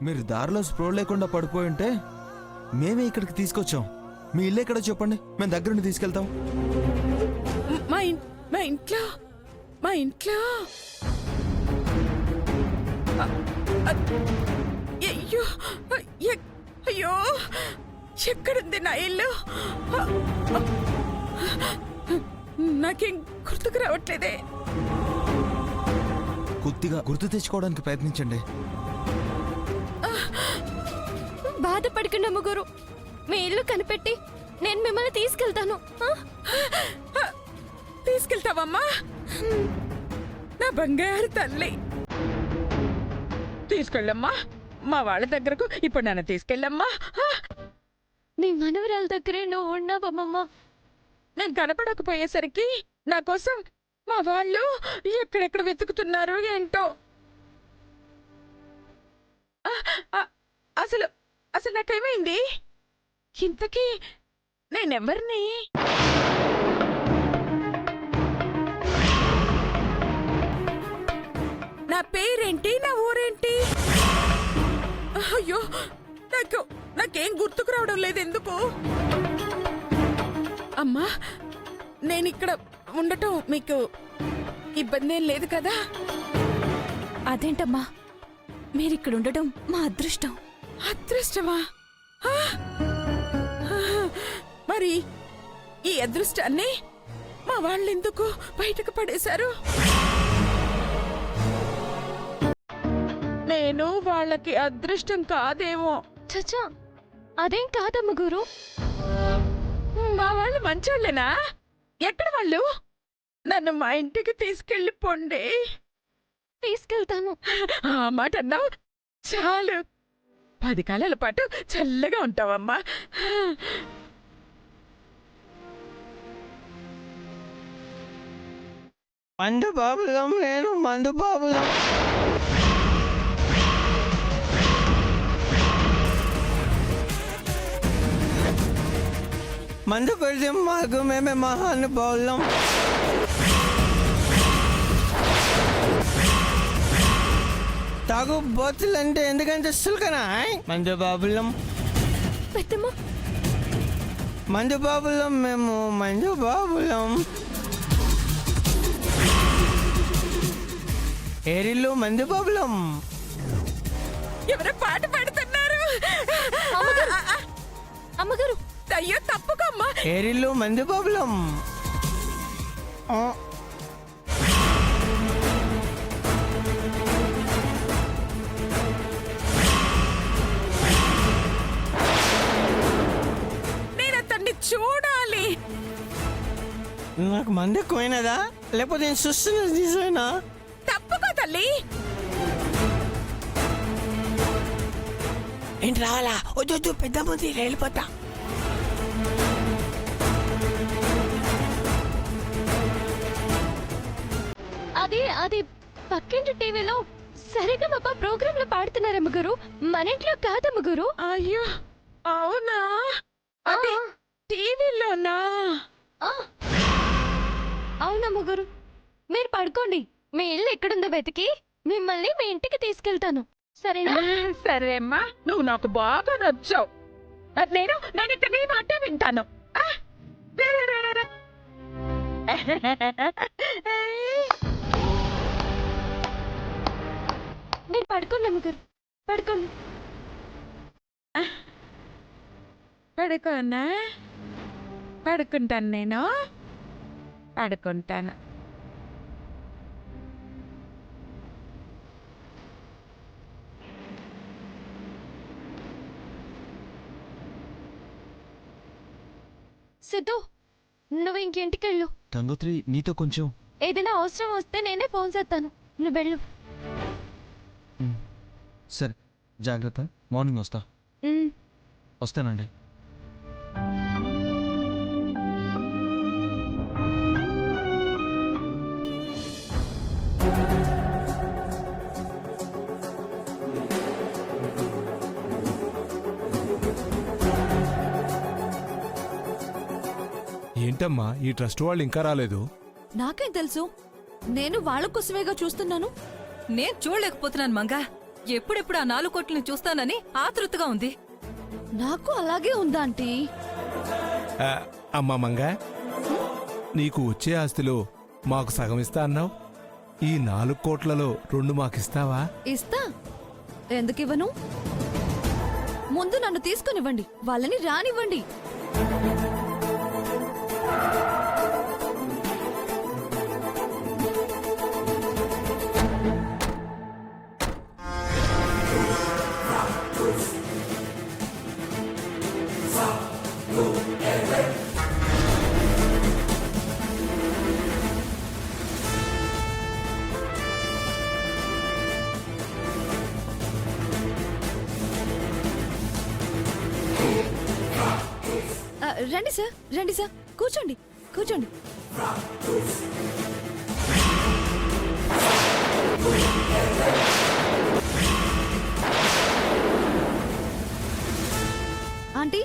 మీరు దారిలో స్ప్రో లేకుండా పడిపోయి ఉంటే మేమే ఇక్కడికి తీసుకొచ్చాం. మీ ఇల్లు ఎక్కడో చెప్పండి, మేము దగ్గరుండి తీసుకెళ్తాం. మా ఇంట్లో అయ్యో అయ్యో, ఎక్కడుంది నా ఇల్లు? నాకేం గుర్తుకు రావట్లేదే. కొద్దిగా గుర్తు తెచ్చుకోవడానికి ప్రయత్నించండి. బాధపడకండి అమ్మగారు, మీ ఇల్లు కనిపెట్టి నేను మిమ్మల్ని తీసుకెళ్తాను. తీసుకెళ్తావమ్మా? నా బంగారు తల్లి, తీసుకెళ్ళమ్మా. మా వాళ్ళ దగ్గరకు ఇప్పుడు నన్ను తీసుకెళ్ళమ్మా. నీ మనవరాల దగ్గరే నువ్వు ఉన్నావమ్మమ్మ. నేను కనపడకపోయేసరికి నా కోసం మా వాళ్ళు ఎక్కడెక్కడ వెతుకుతున్నారు ఏంటో. అసలు అసలు నాకేమైంది? ఇంతకీ నేనెవరిని? నా పేరేంటి? నా ఊరేంటి? అయ్యో, నాకేం గుర్తుకు రావడం లేదు. ఎందుకు? అమ్మా, నేనిక్కడ ఉండటం మీకు ఇబ్బంది ఏం లేదు కదా? అదేంటమ్మా, మీరిక్కడ ఉండడం మా అదృష్టం. అదృష్టమా? మరి ఈ అదృష్టాన్ని మా వాళ్ళెందుకు బయటకు పడేశారు? నేను వాళ్ళకి అదృష్టం కాదేమో. చచ్చా, అదేం కాదమ్మ గురు. మా వాళ్ళు మంచోళ్ళేనా? ఎక్కడ వాళ్ళు? నన్ను మా ఇంటికి తీసుకెళ్ళిపోండి. తీసుకెళ్తాను. ఆ మాట అన్నావు చాలు. 10 కాలాల పాటు చల్లగా ఉంటావమ్మా. మందు బాబులం, నేను మందు బాబులం. మందు పెడితే మాకు మేమే మహానుభావులం. తాగు బోతులు అంటే ఎందుకంటే సుల్కనా? మందు బాబులం, పెద్దమ్మ. మందు బాబులం, మేము మందు బాబులం. ఏరిలో మందు బాబులం. ఎవరో పాట పాడుతున్నారు. అమ్మగారు, అయ్యో తప్పుకోమ్మా. ఏరిలో మందు బాబులం. నేను అతన్ని చూడాలి. నాకు మందు ఎక్కువైనదా లేకపోతే నేను చూస్తున్నా తీసేనా? తప్పుకో తల్లి. ఏంటి రావాలా? వద్దు, పెద్ద మంది వెళ్ళిపోతా. అది పక్కింటి టీవీలో సరిగమప ప్రోగ్రామ్ లో పాడుతున్నారమ్మ గురు. మన ఇంట్లో కాదమ్మ గురు. అయ్యో అవునా? అది టీవీలోనా? అవునమ్మ గురు, మీరు పడుకోండి. మీ ఇల్లు ఎక్కడుందో వెతికి మిమ్మల్ని మీ ఇంటికి తీసుకెళ్తాను, సరేనా? సరే అమ్మా, నువ్వు నాకు బాగా నచ్చావు. నేను ఇక్కడ నీ మాట వింటాను. మీరు పడుకోండి అమ్మ గురు, పడుకోండి. పడుకోనా? పడుకుంటాను, నేను పడుకుంటాను. సిద్ధు, నువ్వు ఇంకింటికి వెళ్ళు. గంగోత్రి, నీతో కొంచెం ఏదైనా అవసరం వస్తే నేనే ఫోన్ చేస్తాను, నువ్వు వెళ్ళు. సరే, జాగ్రత్త. మార్నింగ్ వస్తా. వస్తానండి. ఏంటమ్మా, ఈ ట్రస్ట్ వాళ్ళు ఇంకా రాలేదు? నాకేం తెలుసు, నేను వాళ్ళ కోసమేగా చూస్తున్నాను. నేను చూడలేకపోతున్నాను మంగా. ఎప్పుడెప్పుడు ఆ 4 కోట్లని చూస్తానని ఆతృతగా ఉంది. నాకు అలాగే ఉందా ఆంటీ? ఆ, అమ్మా మంగ, నీకు వచ్చే ఆస్తిలో మాకు సగం ఇస్తా అన్నావు. ఈ 4 కోట్లలో 2 మాకిస్తావా? ఇస్తా. ఎందుకు ఇవ్వను? ముందు నన్ను తీసుకునివ్వండి, వాళ్ళని రానివ్వండి. రండి సార్, రండి సార్, కూర్చోండి, కూర్చోండి. ఆంటీ,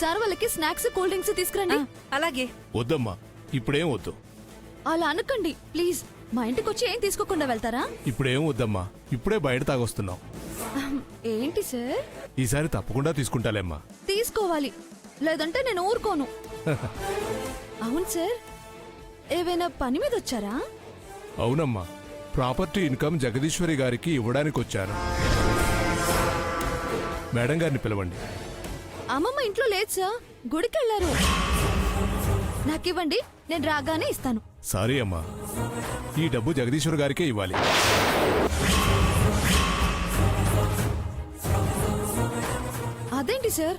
సార్ వాళ్ళకి స్నాక్స్ కూల్ డ్రింక్స్ తీసుకురండి. అలాగే. వద్దమ్మా, ఇప్పుడేం వద్దు. అలా అనకండి ప్లీజ్. మా ఇంటికి వచ్చి ఏం తీసుకోకుండా వెళ్తారా? ఇప్పుడేం వద్దమ్మా, ఇప్పుడే బయట తాగొస్తున్నాం. ఏంటి సార్? ఈసారి తప్పకుండా తీసుకుంటాలేమ్మా. తీసుకోవాలి, లేదంటే నేను ఊరుకోను. అవును సార్, ఏవైనా పని మీద వచ్చారా? అవునమ్మా, ప్రాపర్టీ ఇన్కమ్ జగదీశ్వరి గారికి ఇవ్వడానికి వచ్చాను. మేడం గారిని పిలవండి. అమ్మమ్మ ఇంట్లో లేదు సార్, గుడికి వెళ్ళారు. నాకివ్వండి, నేను రాగానే ఇస్తాను. సారీ అమ్మా, ఈ డబ్బు జగదీశ్వర్ గారికే ఇవ్వాలి. అదేంటి సార్,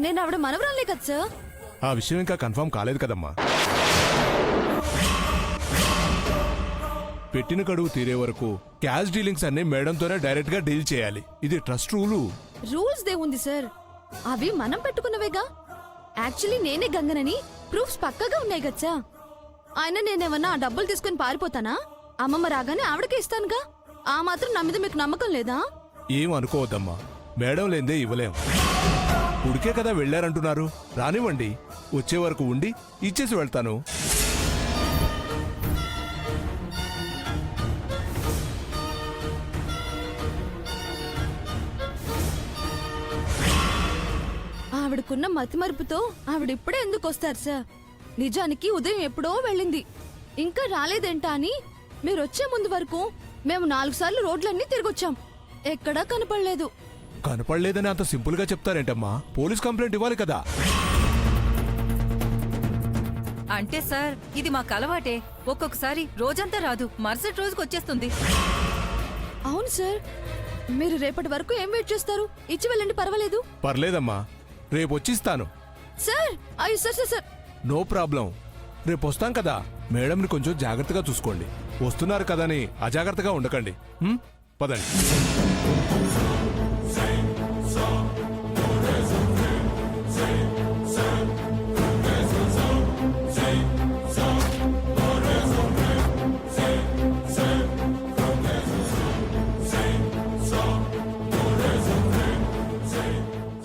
నేను ఆవిడ మనవరాలే కదా సార్. ఆ విషయం ఇంకా కన్ఫర్మ్ కాలేదు కదమ్మా. పెట్టిన గడువు తీరే వరకు క్యాష్ డీలింగ్స్ అన్ని మేడంతోనే డైరెక్ట్ గా డీల్ చేయాలి. ఇది ట్రస్ట్ రూలు. రూల్స్ దేవుంది సార్, అవి మనం పెట్టుకున్నవేగా. యాక్చువల్లీ నేనే గంగనని ప్రూఫ్స్ పక్కగా ఉన్నాయి కదా సార్. ఆయన నేనేమన్నా ఆ డబ్బులు తీసుకుని పారిపోతానా? అమ్మమ్మ రాగానే ఆవిడకే ఇస్తానుగా. ఆ మాత్రం నా మీద మీకు నమ్మకం లేదా? ఏం అనుకోవద్దమ్మా, మేడం లేదే ఇవ్వలేం. ఉడికే కదా వెళ్ళారంటున్నారు, రానివ్వండి. వచ్చే వరకు ఉండి ఇచ్చేసి వెళ్తాను. ఆవిడకున్న మతిమరుపుతో ఆవిడిప్పుడే ఎందుకు వస్తారు సార్? నిజానికి ఉదయం ఎప్పుడో వెళ్ళింది, ఇంకా రాలేదేంటా అని మీరొచ్చే ముందు వరకు మేము 4 సార్లు రోడ్లన్నీ తిరిగొచ్చాం, ఎక్కడా కనపడలేదు. కనపడలేదని అంత సింపుల్ గా చెప్తారేంటమ్మా? పోలీస్ కంప్లైంట్ ఇవ్వాలి కదా. అంటే సార్, ఇది మాకు అలవాటే. ఒక్కొక్కసారి రోజంతా రాదు, మరుసటి రోజుకి వచ్చేస్తుంది. అవును సార్, మీరు రేపటి వరకు ఏం వెయిట్ చేస్తారు? ఇచ్చి వెళ్ళండి, పర్వాలేదు. పర్లేదమ్మా, రేపు వచ్చిస్తాను. సార్, అయ్యో sir sir sir. No problem, రేపు వస్తాం కదా. మేడంని కొంచెం జాగ్రత్తగా చూసుకోండి. వస్తున్నారు కదని అజాగ్రత్తగా ఉండకండి. పదండి.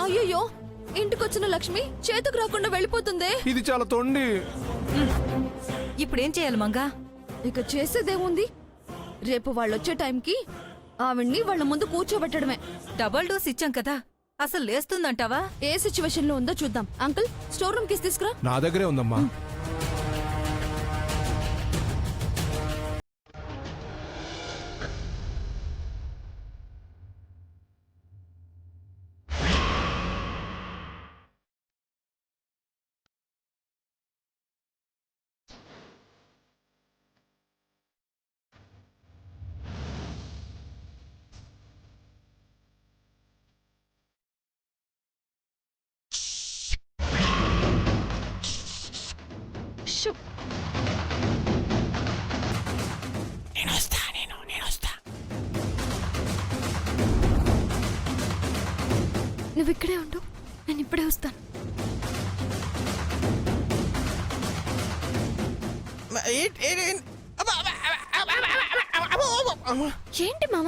అయ్యయ్యో, ఇంటికొచ్చిన లక్ష్మి చేతుకు రాకుండా వెళ్ళిపోతుందే. ఇది చాలా తొండి. ఇప్పుడేం చేయాలి మంగా? ఇక చేసేదేముంది, రేపు వాళ్ళొచ్చే టైంకి ఆవిడ్ని వాళ్ళ ముందు కూర్చోబెట్టడమే. డబుల్ డోస్ ఇచ్చాం కదా, అసలు లేస్తుందంటావా? ఏ సిచ్యువేషన్ లో ఉందో చూద్దాం. అంకుల్, స్టోర్ రూమ్ కి తీసుకురా. నా దగ్గరే ఉందమ్మా. షూ. నేను వస్తా. నువ్వు ఇక్కడే ఉండు, నేను ఇప్పుడే వస్తాను. ఏంటి మామ,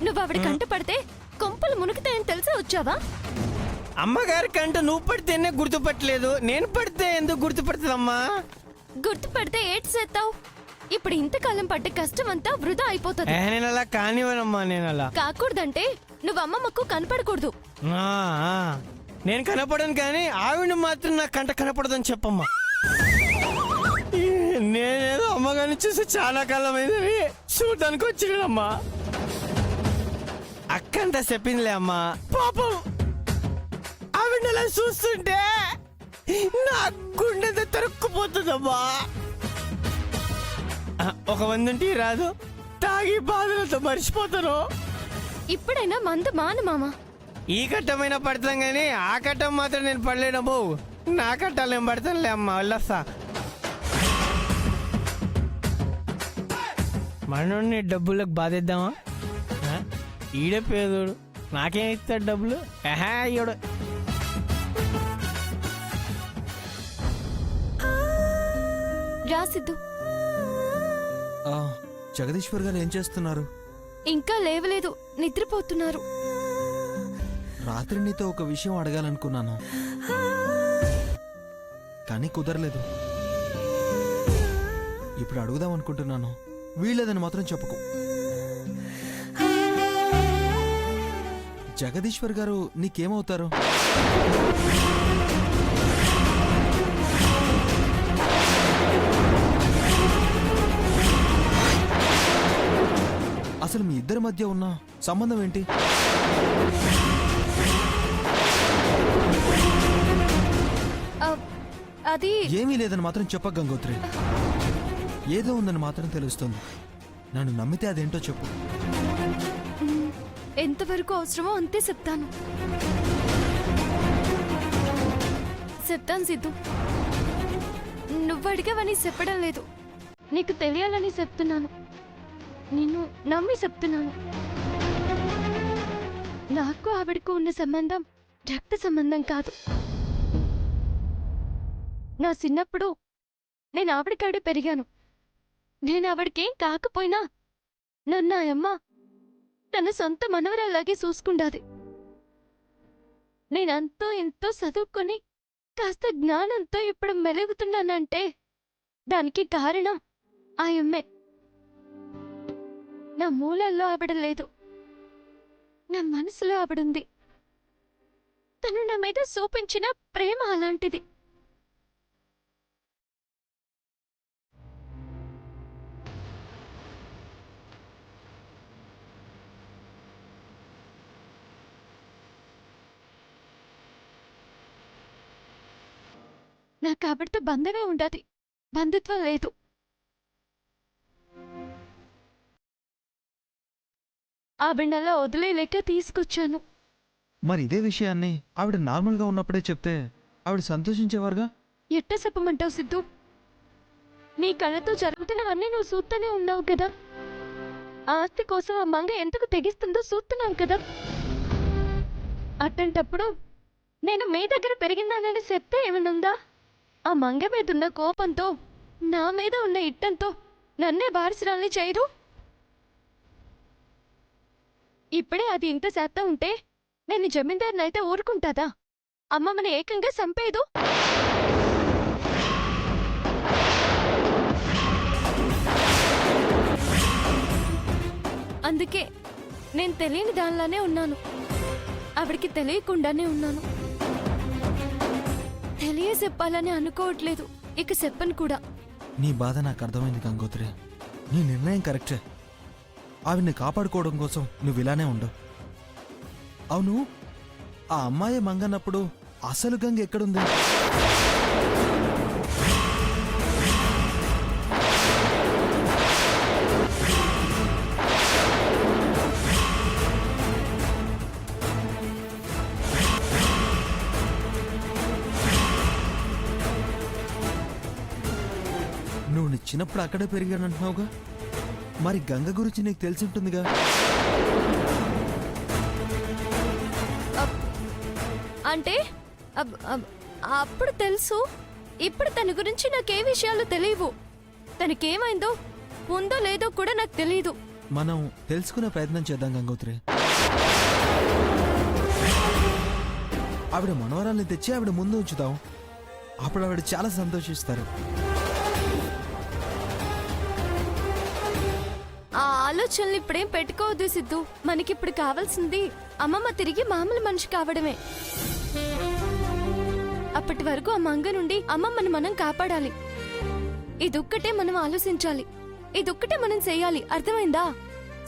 నువ్వు ఆవిడ కంట పడితే కొంపలు మునుకుతాయని తెలిసి వచ్చావా? అమ్మగారి కంట నువ్వు పడితేనే గుర్తుపట్టలేదు, నేను పడితే ఎందుకు గుర్తుపడుతుందమ్మా? గుర్తుపడితే ఏడ్చేస్తావు. ఇప్పుడు ఇంతకాలం పడ్డ కష్టం అంతా వృధా అయిపోతుంది. నేను అలా కానివ్వనమ్మా, నేను అలా కాకూడదంటే నువ్వు అమ్మమ్మకు కనపడకూడదు. ఆ, ఆ. నేను కనపడను కానీ ఆవిడ మాత్రం నాకు కంట కనపడదని చెప్పమ్మా. నేనేదో అమ్మగారిని చూసి చాలా కాలం అయిందని చూడటానికి వచ్చినానమ్మా. అక్క అంతా చెప్పిందిలే అమ్మా. పాపం ఆవిడ అలా చూస్తుంటే నా గుండె తరుక్కుపోతుందమ్మా. ఒక వందంటి రాదు, తాగి బాధలతో మర్చిపోతాను. ఇప్పుడైనా మందు మాను మామ. ఈ కట్టమైనా పడతాం కానీ ఆ కట్టం మాత్రం నేను పడలేనమ్మో. నా కట్టాలు నేను పడతానులే అమ్మా, వెళ్ళొస్తా. మనోడిని డబ్బులకు బాధేద్దామా? ఈడే పేదోడు, నాకేం ఇస్తాడు డబ్బులు? అయ్యోడు. రా సిద్ధు. ఆ, జగదీశ్వర్ గారు ఏం చేస్తున్నారు? ఇంకా లేవలేదు, నిద్రపోతున్నారు. రాత్రి నీతో ఒక విషయం అడగాలనుకున్నాను కానీ కుదరలేదు. ఇప్పుడు అడుగుదాం అనుకుంటున్నాను. వీళ్ళదని మాత్రం చెప్పుకో. జగదీశ్వర్ గారు నీకేమవుతారు? అసలు మీ ఇద్దరి మధ్య ఉన్న సంబంధం ఏంటి? అది ఏమీ లేదని మాత్రం చెప్ప గంగోత్రి. ఏదో ఉందని మాత్రం తెలుస్తుంది. నన్ను నమ్మితే అదేంటో చెప్పు. ఎంతవరకు అవసరమో అంతే చెప్తాను. చెప్తాను సిద్ధు. నువ్వు అడిగావని చెప్పడం లేదు, నీకు తెలియాలని చెప్తున్నాను. నిన్ను నమ్మి చెప్తున్నాను. నాకు ఆవిడకు ఉన్న సంబంధం రక్త సంబంధం కాదు. నా చిన్నప్పుడు నేను ఆవిడకాడే పెరిగాను. నేను ఆవిడకేం కాకపోయినా నన్ను ఆ అమ్మ తన సొంత మనవరాలాగే చూసుకుండాది. నేనంతో ఎంతో చదువుకొని కాస్త జ్ఞానంతో ఇప్పుడు మెలుగుతున్నానంటే దానికి కారణం ఆ అమ్మే. నా మూలల్లో ఆవిడ లేదు, నా మనసులో ఆవిడుంది. తను నా మీద చూపించిన ప్రేమ అలాంటిది. నాకు ఆవిడతో బంధమే ఉండదు, బంధుత్వం లేదు. ఆవిడలా వదిలేలేక తీసుకొచ్చాను. మరి ఇదే విషయాన్ని ఆవిడ నార్మల్గా ఉన్నప్పుడే చెప్తే ఆవిడ సంతోషించేవారుగా. ఎట్ట చెప్పమంటావు సిద్ధు? నీ కళ్ళతో జరుగుతున్నవన్నీ నువ్వు చూస్తూనే ఉన్నావు కదా. ఆస్తి కోసం ఆ మంగ ఎంతకు తెగిస్తుందో చూస్తున్నావు కదా. అట్టంటప్పుడు నేను మీ దగ్గర పెరిగిందానని చెప్తే ఏమనుందా? ఆ మంగ మీద ఉన్న కోపంతో, నా మీద ఉన్న ఇట్టంతో నన్నే బారిసరాల్ని చేయరు. ఇప్పుడే అది ఇంత శాతం ఉంటే నేను జమీందారునైతే ఊరుకుంటాదా? అమ్మమ్మని ఏకంగా చంపేదు. అందుకే నేను తెలియని దానిలానే ఉన్నాను, ఆవిడికి తెలియకుండానే ఉన్నాను. తెలియ చెప్పాలని అనుకోవట్లేదు, ఇక చెప్పను కూడా. నీ బాధ నాకు అర్థమైంది గంగోత్రి. నీ నిర్ణయం కరెక్టే. ఆవిడ్ని కాపాడుకోవడం కోసం నువ్వు ఇలానే ఉండవు. అవును, ఆ అమ్మాయి మంగన్నప్పుడు అసలు గంగ ఎక్కడుంది? నువ్వు నీ చిన్నప్పుడు అక్కడే పెరిగానంటున్నావుగా, మరి గంగ గురించి నీకు తెలిసి ఉంటుందిగా. అంటే అప్పుడు తెలుసు, ఇప్పుడు తన గురించి నాకే విషయాలు తెలియవు. తనకేమైందో ఉందో లేదో కూడా నాకు తెలియదు. మనం తెలుసుకునే ప్రయత్నం చేద్దాం గంగోత్రి. ఆవిడ మనవరాల్ని తెచ్చి ఆవిడ ముందు ఉంచుతాం. అప్పుడు ఆవిడ చాలా సంతోషిస్తారు. ఆలోచనలు ఇప్పుడేం పెట్టుకోవద్దు సిద్ధు. మనకిప్పుడు కావాల్సింది అమ్మమ్మ తిరిగి మామూలు మనిషి కావడమే. అప్పటి వరకు ఆ మంగ నుండి అమ్మమ్మని మనం కాపాడాలి. ఇదొక్కటే మనం ఆలోచించాలి. ఇదొక్కటే మనం చెయ్యాలి. అర్థమైందా?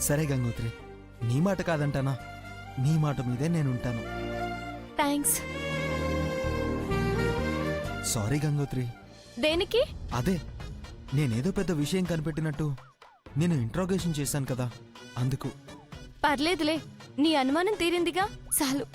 సరే గంగోత్రి, నీ మాట కాదంటానా, నీ మాట మీదే నేనుంటాను. థ్యాంక్స్. సారీ గంగోత్రి. దేనికి? అదే, నేనేదో పెద్ద విషయం కనిపెట్టినట్టు నేను ఇంట్రోగేషన్ చేశాను కదా, అందుకు. పర్లేదులే, నీ అనుమానం తీరిందిగా, చాలు.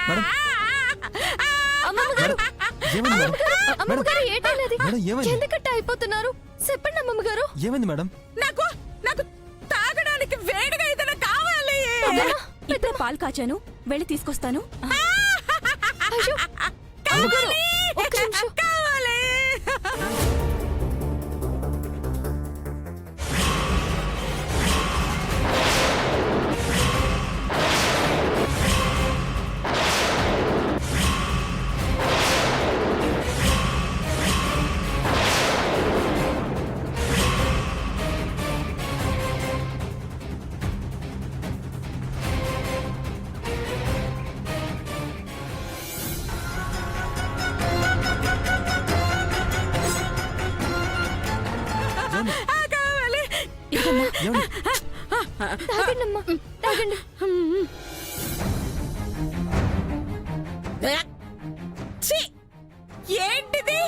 మేడం, అమ్మమ్మగారు, ఏమైంది మేడం? అమ్మమ్మగారు ఏటైనది? మేడం, ఏమైంది? ఎందుకట్ట అయిపోతున్నారు? చెప్పండి అమ్మమ్మగారు. ఏమైంది మేడం? నాకు తాగడానికి వేడిగా ఏదైనా కావాలి. ఇప్పుడే పాలు కాచాను, వెళ్ళి తీసుకొస్తాను. అయ్యో, అమ్మగారు, ఒక్క నిమిషం. కావాలి. ఏమైంది? తాగండమ్మా, తాగండి. ఛీ! ఏంటిది?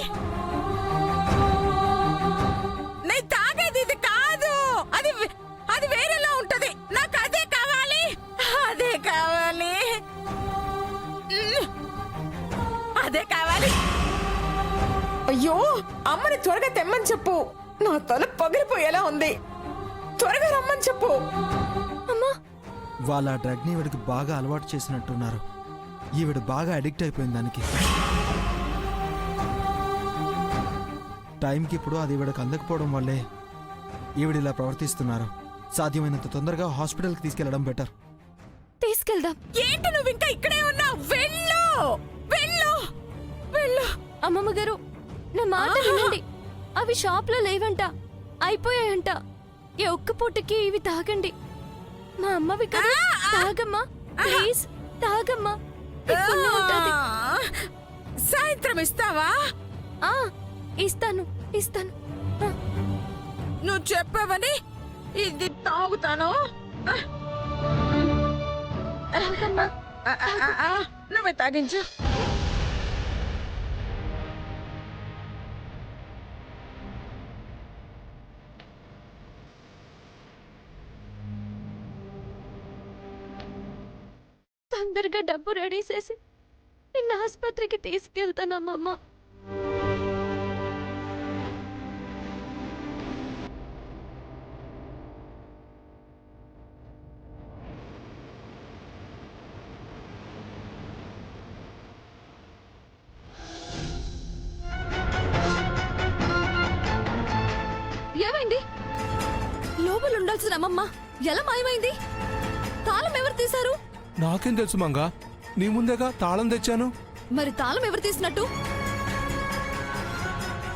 నేను తాగేది ఇది కాదు. అది వేరేలా ఉంటది. నాకు అదే కావాలి. అదే కావాలి. అదే కావాలి. అయ్యో, అమ్మని త్వరగా తెమ్మని చెప్పు. నా తల పగిలిపోయేలా ఉంది. త్వరగా రమ్మని చెప్పు. అమ్మా, వాళ్ళ ఆ డ్రగ్ని ఈవిడికి బాగా అలవాటు చేసినట్టున్నారు. ఈవిడ బాగా అడిక్ట్ అయిపోయింది దానికి. టైంకి ఇప్పుడు అది ఈవిడకి అందకపోవడం వల్లే ఈవిడ ఇలా ప్రవర్తిస్తున్నారు. సాధ్యమైనంత తొందరగా హాస్పిటల్కి తీసుకెళ్లడం బెటర్. తీసుకెళ్దాం. ఏంటి నువ్వు ఇంకా ఇక్కడే ఉన్నావు? వెళ్ళు, వెళ్ళు, వెళ్ళు. అమ్మమ్మగారు, నా మాట వినండి. అవి షాప్ లో లేవంట, అయిపోయాయంట. ఈ ఒక్క పూటకి ఇవి తాగండి. మా అమ్మవి కదా, తాగమ్మా ప్లీజ్, తాగమ్మా. నీకు పుణ్యం ఉంటది. సాయంత్రం ఇస్తావా? ఆ, ఇస్తాను, ఇస్తాను. ఆ, నువ్వు చెప్పావని ఇది తాగుతాను. తాగమ్మా. నువ్వే తాగించు. తొందరగా డబ్బు రెడీ చేసి నిన్న ఆసుపత్రికి తీసుకెళ్తానమ్మమ్మ. ఏమైంది? లోపల ఉండాల్సిన అమ్మమ్మ ఎలా మాయమైంది? తాళం ఎవరు తీశారు? నాకేం తెలుసు మంగా, నీ ముందేగా తాళం తెచ్చాను. మరి తాళం ఎవరు తీసినట్టు?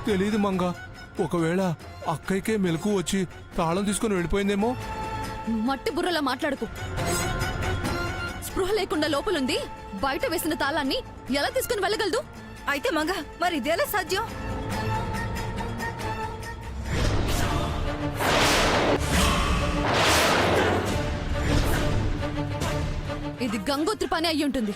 తెలీదు మంగా, ఒకవేళ అక్కయ్యకే మెలకు వచ్చి తాళం తీసుకుని వెళ్ళిపోయిందేమో. మట్టి బుర్రలా మాట్లాడుకు. స్పృహ లేకుండా లోపలుంది, బయట వేసిన తాళాన్ని ఎలా తీసుకుని వెళ్ళగలదు? అయితే మంగ, మరి ఇదేలా సాధ్యం? ఇది గంగోత్రి పని అయి ఉంటుంది.